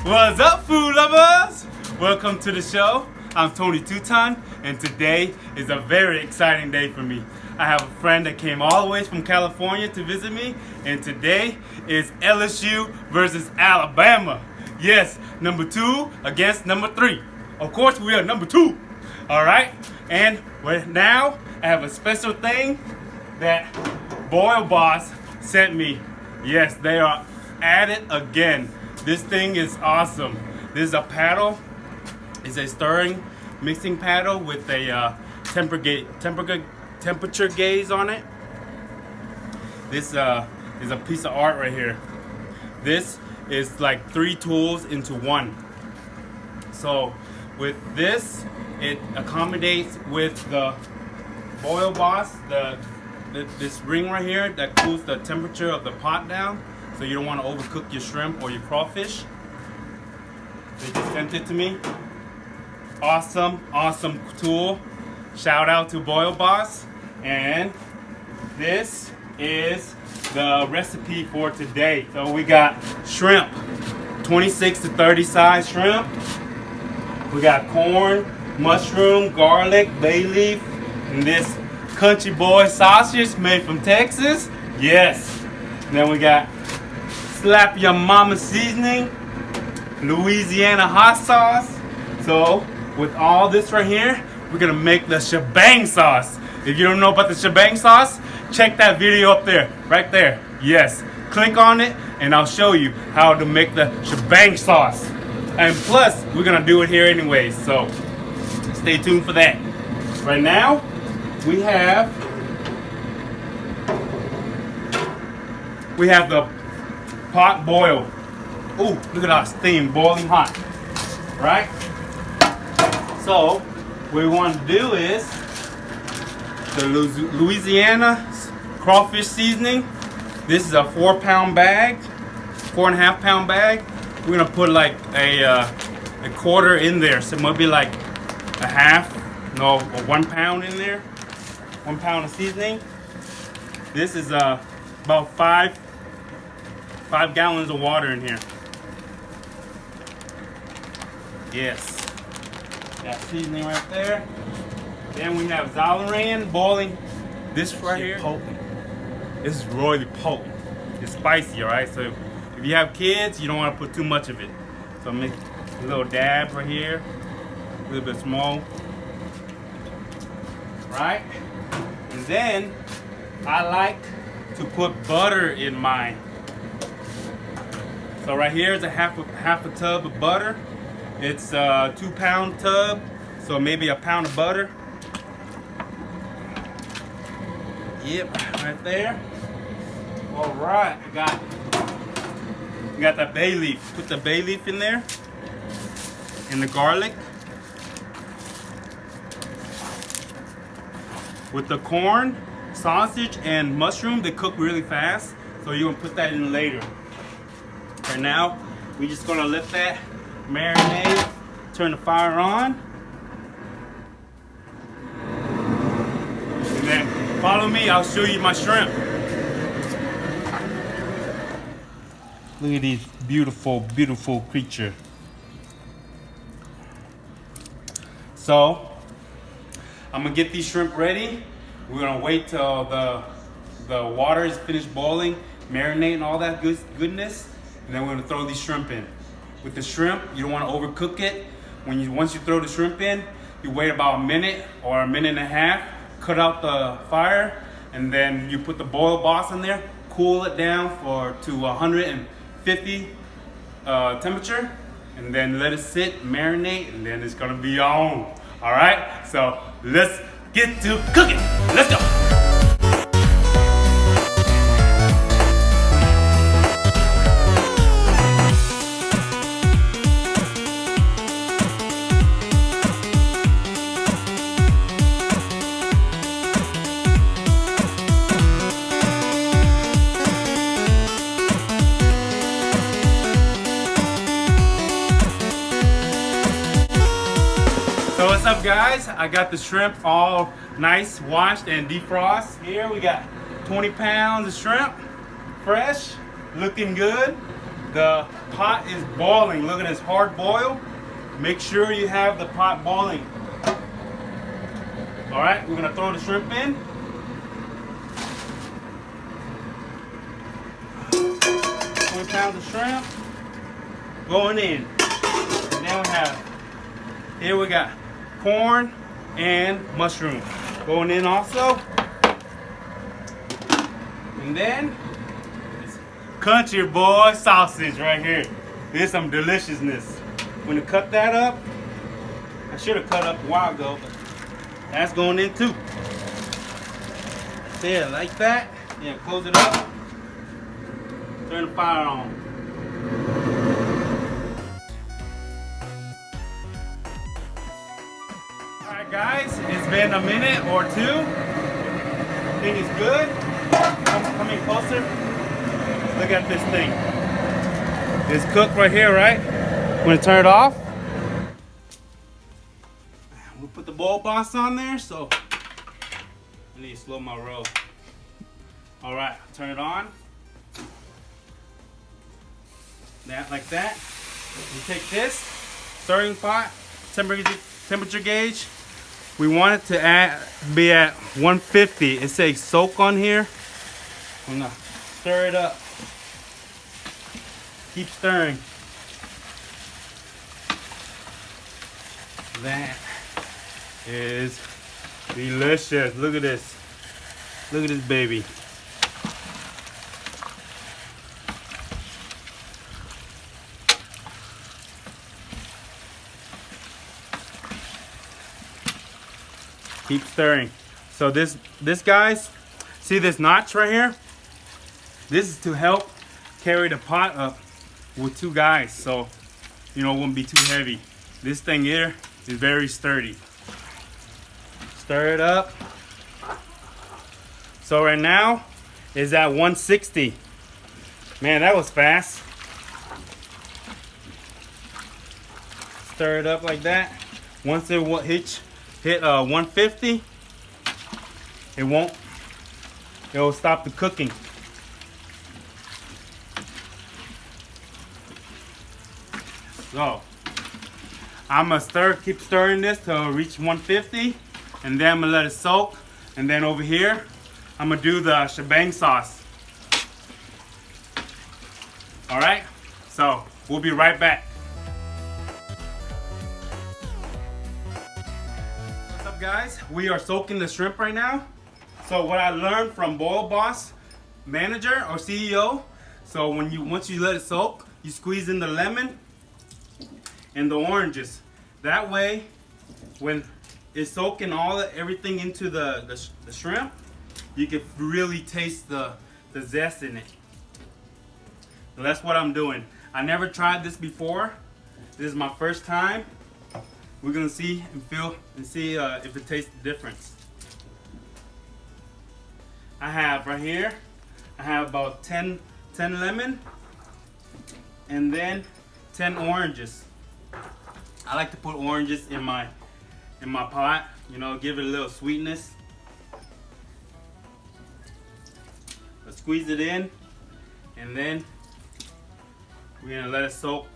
What's up, food lovers? Welcome to the show. I'm Tony Tuton, and today is a very exciting day for me. I have a friend that came all the way from California to visit me, and today is LSU versus Alabama. Yes, number 2 against number 3. Of course, we are number 2. All right, and now I have a special thing that Boil Boss sent me. Yes, they are at it again. This thing is awesome. This is a paddle. It's a stirring mixing paddle with a temperature gauge on it. This is a piece of art right here. This is like 3 tools into one. So with this, it accommodates with the Boil Boss, this ring right here that cools the temperature of the pot down, so you don't want to overcook your shrimp or your crawfish. They just sent it to me. Awesome tool. Shout out to Boil Boss. And this is the recipe for today. So we got shrimp, 26 to 30 size shrimp. We got corn, mushroom, garlic, bay leaf, and this country boy sausage made from Texas. Yes. And then we got Slap Your Mama seasoning, Louisiana Hot sauce. So with all this right here, we're gonna make the Shebang sauce. If you don't know about the Shebang sauce, check that video up there, right there. Yes, click on it and I'll show you how to make the Shebang sauce. And plus, we're gonna do it here anyways, so stay tuned for that. Right now, we have the pot boil. Ooh, look at our steam boiling hot, right? So what we want to do is the Louisiana crawfish seasoning. This is a 4-pound bag, 4.5-pound bag. We're gonna put like a quarter in there, so it might be like a half, no, 1 pound in there. 1 pound of seasoning. This is about 5 gallons of water in here. Yes. That seasoning right there. Then we have Zalaran boiling. This right here. Potent. This is really potent. It's spicy, alright? So if you have kids, you don't want to put too much of it. So make a little dab right here. A little bit small. Right? And then I like to put butter in mine. So right here is a half a tub of butter. It's a 2-pound tub, so maybe a pound of butter. Yep, right there. All right, I got the bay leaf. Put the bay leaf in there, and the garlic. With the corn, sausage, and mushroom, they cook really fast, so you're gonna put that in later. Right now, we're just gonna let that marinade. Turn the fire on. And then follow me, I'll show you my shrimp. Look at these beautiful, beautiful creature. So, I'm gonna get these shrimp ready. We're gonna wait till the water is finished boiling, marinate and all that goodness, and then we're gonna throw these shrimp in. With the shrimp, you don't want to overcook it. Once you throw the shrimp in, you wait about a minute or a minute and a half, cut out the fire, and then you put the Boil Boss in there, cool it down to 150 temperature, and then let it sit, marinate, and then it's gonna be on. All right, so let's get to cooking. Let's go. So what's up, guys? I got the shrimp all nice, washed and defrosted. Here we got 20 pounds of shrimp, fresh, looking good. The pot is boiling. Look at this hard boil. Make sure you have the pot boiling. All right, we're gonna throw the shrimp in. 20 pounds of shrimp going in. And then we have, here we got corn and mushroom going in also. And then country boy sausage right here. Here's some deliciousness. I'm gonna cut that up. I should have cut up a while ago, but that's going in too. There, like that. Yeah, close it up. Turn the fire on. Alright guys, it's been a minute or two. I think it's good. Come in closer. Look at this thing. It's cooked right here, right? I'm gonna turn it off. We'll put the BangSauce on there, so I need to slow my roll. All right, turn it on. That like that. You take this stirring pot, temperature gauge. We want it to be at 150. It says soak on here. I'm gonna stir it up. Keep stirring. That is delicious. Look at this. Look at this baby. Keep stirring. So this guys, see this notch right here? This is to help carry the pot up with two guys, so you know it won't be too heavy. This thing here is very sturdy. Stir it up. So right now is at 160. Man, that was fast. Stir it up like that. Once it hit 150, it will stop the cooking. So I'm gonna keep stirring this till reach 150, and then I'm gonna let it soak. And then over here, I'm gonna do the Shebang sauce. All right, so we'll be right back. What's up, guys? We are soaking the shrimp right now. So what I learned from Boil Boss manager or CEO, so once you let it soak, you squeeze in the lemon and the oranges. That way, when it's soaking everything into the shrimp, you can really taste the zest in it. So that's what I'm doing. I never tried this before. This is my first time. We're gonna see and feel and see if it tastes the difference. I have right here, I have about 10 lemon and then 10 oranges. I like to put oranges in my pot, you know, give it a little sweetness. Let's squeeze it in, and then we're gonna let it soak.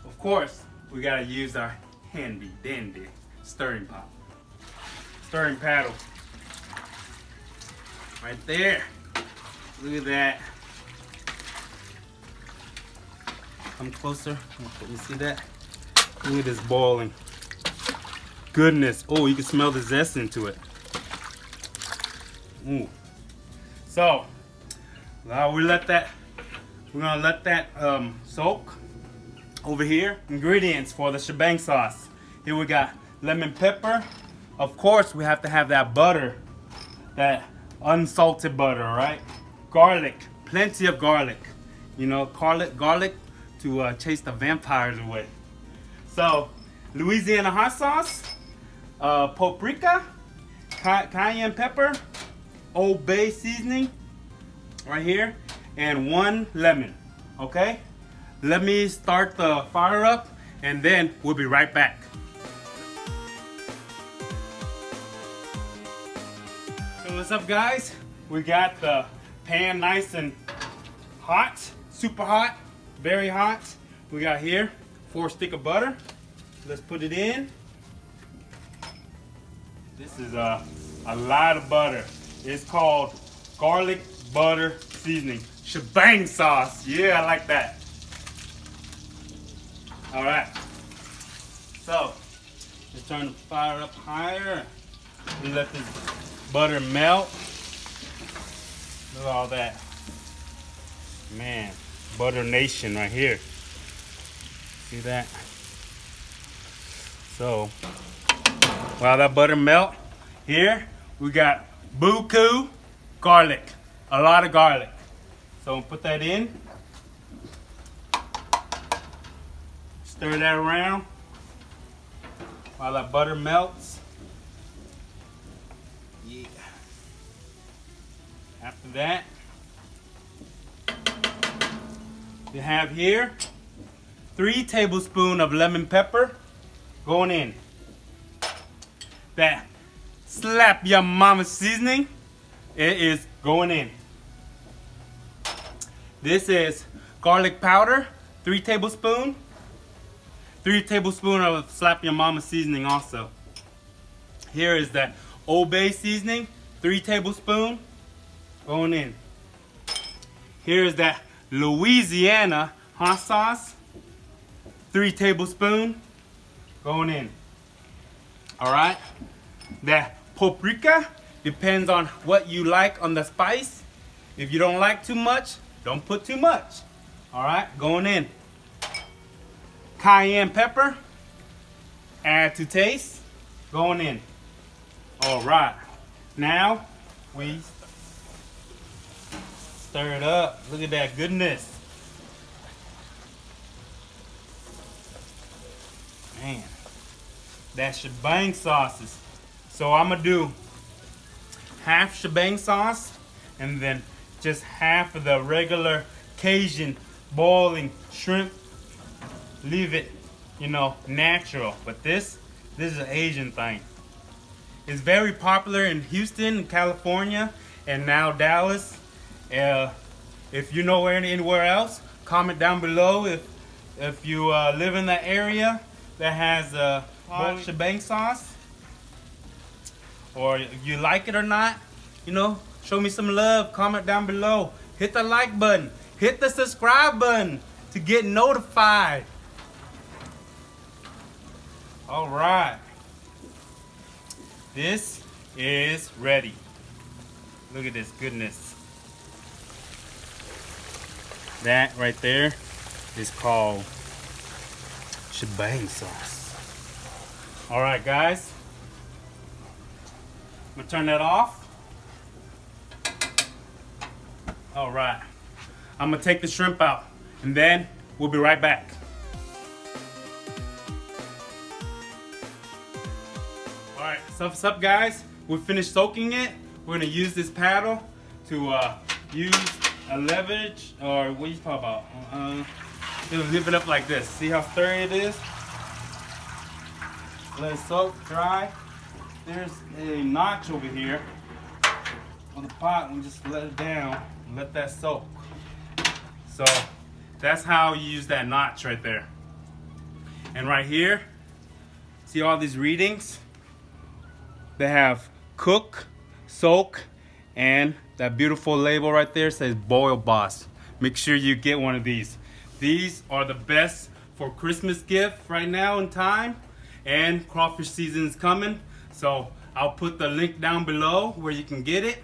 Of course, we gotta use our handy dandy stirring pot, stirring paddle. Right there. Look at that. Come closer. You see that? Look at this boiling. Goodness. Oh, you can smell the zest into it. Ooh. So, now we're gonna let that soak. Over here, ingredients for the Shebang sauce. Here we got lemon pepper. Of course, we have to have that butter, that unsalted butter, right? Garlic, plenty of garlic. You know, garlic to chase the vampires away. So, Louisiana hot sauce, paprika, cayenne pepper, Old Bay seasoning, right here, and 1 lemon. Okay, let me start the fire up, and then we'll be right back. So what's up, guys? We got the pan nice and hot, super hot. very hot. We got here 4 sticks of butter. Let's put it in. This is a lot of butter. It's called garlic butter seasoning. Shebang sauce. Yeah, I like that. All right. So, let's turn the fire up higher. We let this butter melt. Look at all that. Man, butter nation right here. See that? So, while that butter melt, here we got buku garlic. A lot of garlic. So I'm gonna put that in. Stir that around while that butter melts. Yeah. After that, we have here 3 tablespoons of lemon pepper going in. That slap your mama seasoning, it is going in. This is garlic powder, 3 tablespoons. 3 tablespoons of slap your mama seasoning also. Here is that Old Bay seasoning, 3 tablespoons going in. Here is that Louisiana Hot sauce, 3 tablespoons going in. All right. That Paprika depends on what you like on the spice. If you don't like too much, don't put too much. All right, going in. Cayenne pepper, add to taste, going in. All right, now we stir it up. Look at that goodness. Man, that Shebang sauces. So I'm gonna do half Shebang sauce and then just half of the regular Cajun boiling shrimp. Leave it, you know, natural. But this is an Asian thing. It's very popular in Houston, California, and now Dallas. If you know anywhere else, comment down below if you live in that area that has hot Shebang sauce, or if you like it or not. You know, show me some love. Comment down below. Hit the like button. Hit the subscribe button to get notified. All right. This is ready. Look at this goodness. That right there is called Shebang sauce. All right, guys. I'm gonna turn that off. All right. I'm gonna take the shrimp out and then we'll be right back. All right, so what's up, guys? We finished soaking it. We're gonna use this paddle to use a leverage, or what you talk about? Just lift it up like this. See how sturdy it is? Let it soak, dry. There's a notch over here on the pot, and we just let it down and let that soak. So that's how you use that notch right there. And right here, see all these readings? They have cook, soak, and that beautiful label right there says Boil Boss. Make sure you get one of these. These are the best for Christmas gift right now in time, and crawfish season is coming. So I'll put the link down below where you can get it,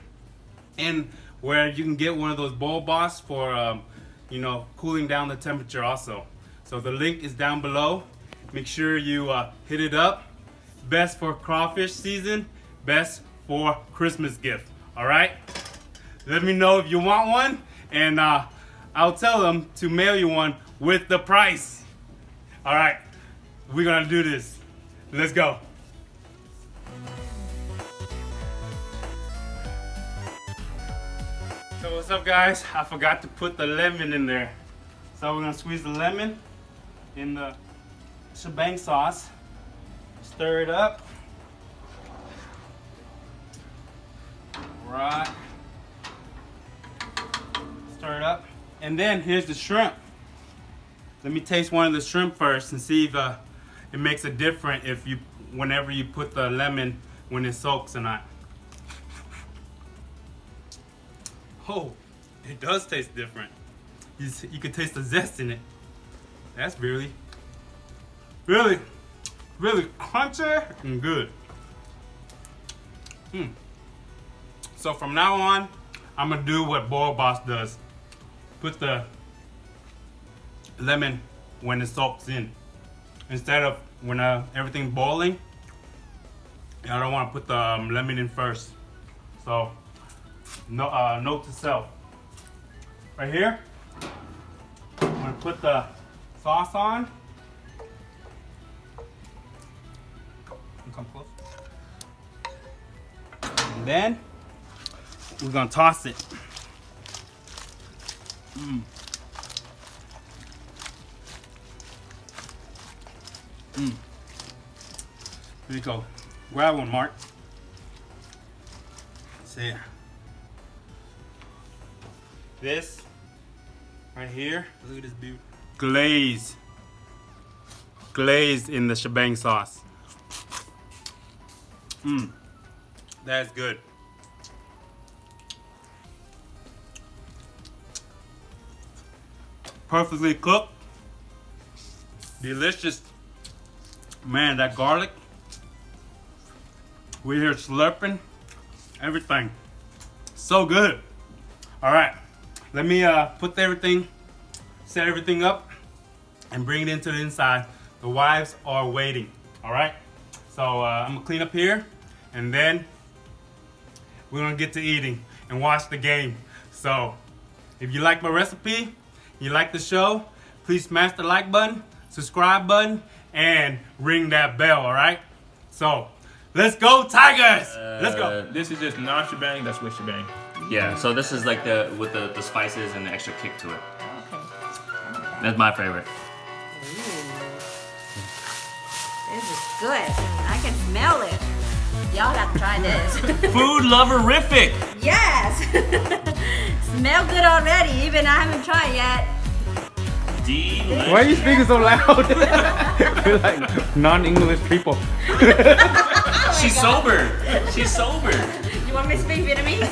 and where you can get one of those Boil Boss for you know, cooling down the temperature also. So the link is down below. Make sure you hit it up. Best for crawfish season, best for Christmas gift. All right? Let me know if you want one, and I'll tell them to mail you one with the price. All right, we're gonna do this. Let's go. So what's up, guys? I forgot to put the lemon in there. So we're gonna squeeze the lemon in the Shebang sauce. Stir it up. Right. Stir it up. And then here's the shrimp. Let me taste one of the shrimp first and see if it makes a difference if whenever you put the lemon when it soaks or not. Oh, it does taste different. You can taste the zest in it. That's really crunchy and good. So from now on, I'm gonna do what Boil Boss does. Put the lemon when it soaks in. Instead of when everything's boiling, I don't want to put the lemon in first. So, note to self. Right here, I'm gonna put the sauce on. Come close. And then we're gonna toss it. Here you go. Grab one, Mark. See ya. This right here. Look at this beauty. Glazed in the Shebang sauce. That's good. Perfectly cooked. Delicious. Man, that garlic. We're here slurping. Everything. So good. Alright. Let me put everything, set everything up, and bring it into the inside. The wives are waiting. Alright? So I'm gonna clean up here, and then we're gonna get to eating and watch the game. So if you like my recipe, you like the show, please smash the like button, subscribe button, and ring that bell, alright? So let's go Tigers! Let's go. This is just non-Shebang, that's with Shebang. Yeah, so this is like with the spices and the extra kick to it. Okay. That's my favorite. This is good. I can smell it. Y'all have to try this. Food loverific! Yes! Smell good already, even I haven't tried yet. Delicious. Why are you speaking so loud? We're like non-English people. She's sober. She's sober. You want me to speak Vietnamese?